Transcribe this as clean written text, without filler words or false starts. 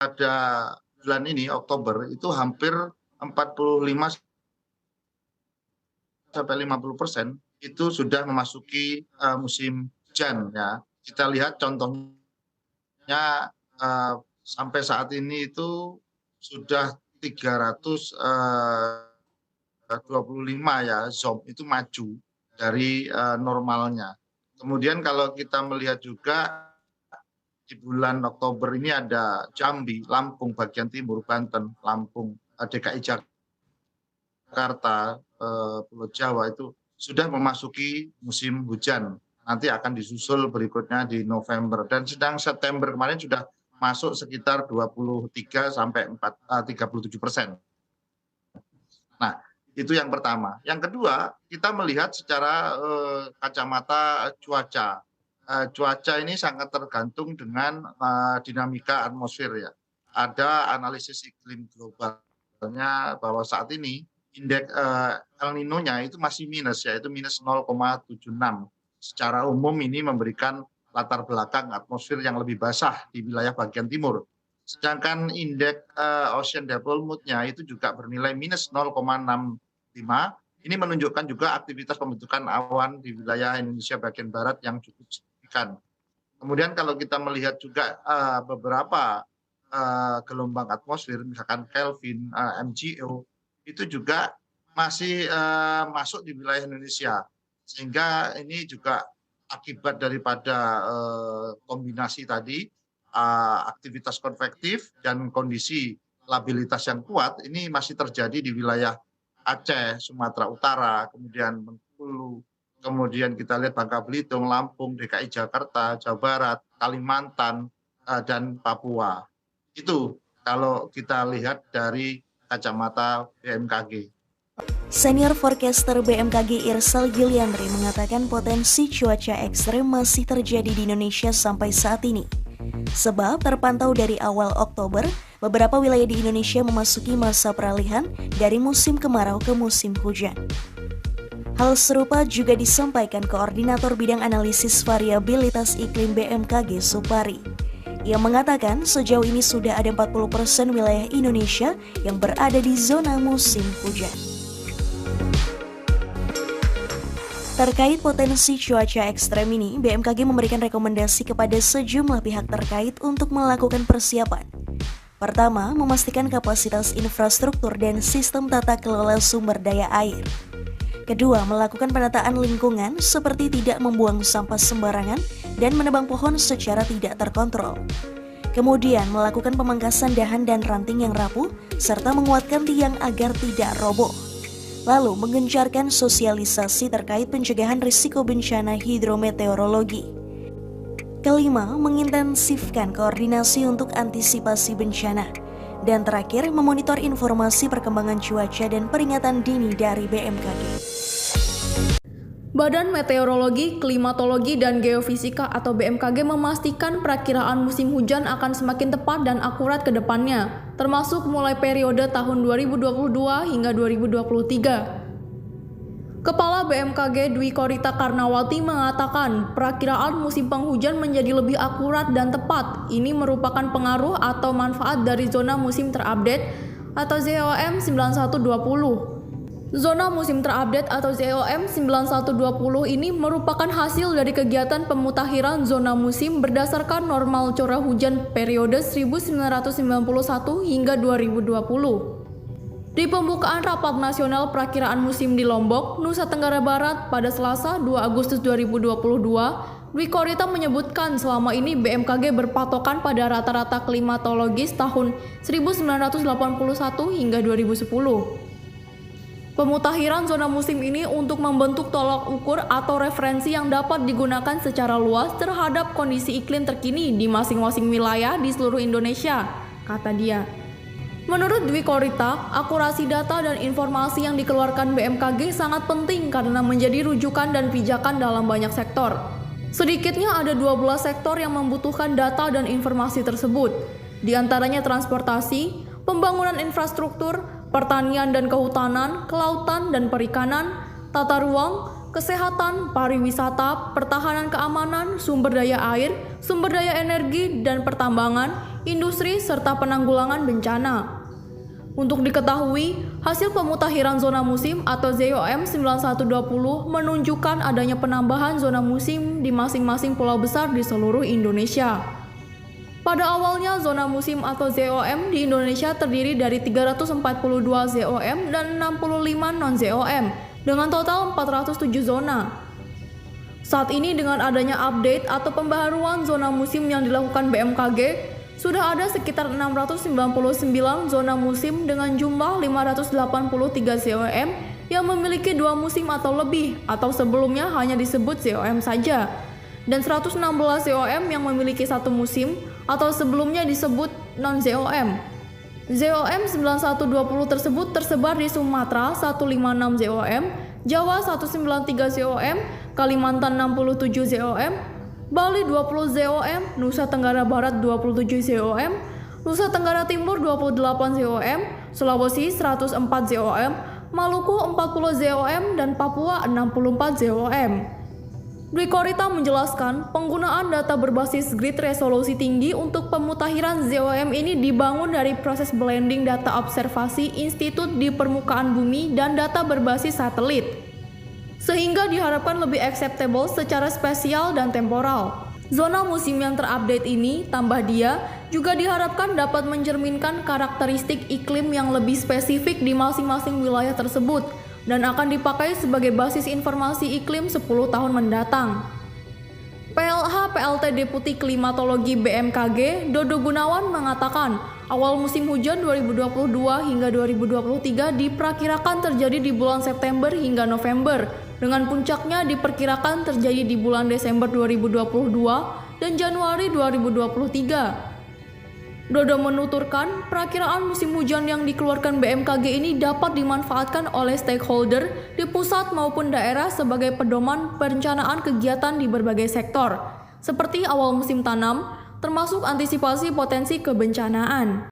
pada bulan ini Oktober itu hampir 45 sampai 50% itu sudah memasuki musim hujan ya. Kita lihat contohnya sampai saat ini itu sudah 325 ya ZOM itu maju dari normalnya. Kemudian kalau kita melihat juga di bulan Oktober ini ada Jambi, Lampung bagian timur, Banten, Lampung, DKI Jakarta, Pulau Jawa itu sudah memasuki musim hujan. Nanti akan disusul berikutnya di November. Dan sedang September kemarin sudah masuk sekitar 23 sampai 37%. Nah, itu yang pertama. Yang kedua, kita melihat secara kacamata cuaca. Cuaca ini sangat tergantung dengan dinamika atmosfer ya. Ada analisis iklim globalnya bahwa saat ini indeks El Nino-nya itu masih minus, yaitu minus 0,76. Secara umum ini memberikan latar belakang atmosfer yang lebih basah di wilayah bagian timur. Sedangkan indeks Ocean Dipole Mood-nya itu juga bernilai minus 0,65. Ini menunjukkan juga aktivitas pembentukan awan di wilayah Indonesia bagian barat yang cukup signifikan. Kemudian kalau kita melihat juga beberapa gelombang atmosfer, misalkan Kelvin, MGO, itu juga masih masuk di wilayah Indonesia. Sehingga ini juga akibat daripada kombinasi tadi, aktivitas konvektif dan kondisi labilitas yang kuat, ini masih terjadi di wilayah Aceh, Sumatera Utara, kemudian Bengkulu, kemudian kita lihat Bangka Belitung, Lampung, DKI Jakarta, Jawa Barat, Kalimantan, dan Papua. Itu kalau kita lihat dari kacamata BMKG. Senior forecaster BMKG Irsal Giuliandri mengatakan potensi cuaca ekstrem masih terjadi di Indonesia sampai saat ini. Sebab terpantau dari awal Oktober, beberapa wilayah di Indonesia memasuki masa peralihan dari musim kemarau ke musim hujan. Hal serupa juga disampaikan Koordinator Bidang Analisis Variabilitas Iklim BMKG Supari. Ia mengatakan sejauh ini sudah ada 40% wilayah Indonesia yang berada di zona musim hujan. Terkait potensi cuaca ekstrem ini, BMKG memberikan rekomendasi kepada sejumlah pihak terkait untuk melakukan persiapan. Pertama, memastikan kapasitas infrastruktur dan sistem tata kelola sumber daya air. Kedua, melakukan penataan lingkungan seperti tidak membuang sampah sembarangan dan menebang pohon secara tidak terkontrol. Kemudian, melakukan pemangkasan dahan dan ranting yang rapuh, serta menguatkan tiang agar tidak roboh. Lalu, menggencarkan sosialisasi terkait pencegahan risiko bencana hidrometeorologi. Kelima, mengintensifkan koordinasi untuk antisipasi bencana. Dan terakhir, memonitor informasi perkembangan cuaca dan peringatan dini dari BMKG. Badan Meteorologi, Klimatologi, dan Geofisika atau BMKG memastikan perakiraan musim hujan akan semakin tepat dan akurat ke depannya, termasuk mulai periode tahun 2022 hingga 2023. Kepala BMKG Dwi Korita Karnawati mengatakan perakiraan musim penghujan menjadi lebih akurat dan tepat. Ini merupakan pengaruh atau manfaat dari zona musim terupdate atau ZOM 9120. Zona musim terupdate atau ZOM 9120 ini merupakan hasil dari kegiatan pemutakhiran zona musim berdasarkan normal curah hujan periode 1991 hingga 2020. Di pembukaan Rapat Nasional Perakiraan Musim di Lombok, Nusa Tenggara Barat pada Selasa 2 Agustus 2022, Dwi Korita menyebutkan selama ini BMKG berpatokan pada rata-rata klimatologis tahun 1981 hingga 2010. Pemutakhiran zona musim ini untuk membentuk tolak ukur atau referensi yang dapat digunakan secara luas terhadap kondisi iklim terkini di masing-masing wilayah di seluruh Indonesia, kata dia. Menurut Dwi Korita, akurasi data dan informasi yang dikeluarkan BMKG sangat penting karena menjadi rujukan dan pijakan dalam banyak sektor. Sedikitnya ada 12 sektor yang membutuhkan data dan informasi tersebut, di antaranya transportasi, pembangunan infrastruktur, pertanian dan kehutanan, kelautan dan perikanan, tata ruang, kesehatan, pariwisata, pertahanan keamanan, sumber daya air, sumber daya energi dan pertambangan, industri, serta penanggulangan bencana. Untuk diketahui, hasil pemutakhiran zona musim atau ZOM 9120 menunjukkan adanya penambahan zona musim di masing-masing pulau besar di seluruh Indonesia. Pada awalnya, zona musim atau ZOM di Indonesia terdiri dari 342 ZOM dan 65 non-ZOM dengan total 407 zona. Saat ini dengan adanya update atau pembaharuan zona musim yang dilakukan BMKG, sudah ada sekitar 699 zona musim dengan jumlah 583 ZOM yang memiliki 2 musim atau lebih, atau sebelumnya hanya disebut ZOM saja, dan 116 ZOM yang memiliki 1 musim atau sebelumnya disebut non-ZOM. ZOM 9120 tersebut tersebar di Sumatera 156 ZOM, Jawa 193 ZOM, Kalimantan 67 ZOM, Bali 20 ZOM, Nusa Tenggara Barat 27 ZOM, Nusa Tenggara Timur 28 ZOM, Sulawesi 104 ZOM, Maluku 40 ZOM, dan Papua 64 ZOM. Dwi Korita menjelaskan, penggunaan data berbasis grid resolusi tinggi untuk pemutakhiran ZOM ini dibangun dari proses blending data observasi institut di permukaan bumi dan data berbasis satelit, sehingga diharapkan lebih acceptable secara spesial dan temporal. Zona musim yang terupdate ini, tambah dia, juga diharapkan dapat mencerminkan karakteristik iklim yang lebih spesifik di masing-masing wilayah tersebut dan akan dipakai sebagai basis informasi iklim 10 tahun mendatang. PLH PLT Deputi Klimatologi BMKG, Dodo Gunawan mengatakan, awal musim hujan 2022 hingga 2023 diperkirakan terjadi di bulan September hingga November, dengan puncaknya diperkirakan terjadi di bulan Desember 2022 dan Januari 2023. Dodo menuturkan, perakiraan musim hujan yang dikeluarkan BMKG ini dapat dimanfaatkan oleh stakeholder di pusat maupun daerah sebagai pedoman perencanaan kegiatan di berbagai sektor, seperti awal musim tanam, termasuk antisipasi potensi kebencanaan.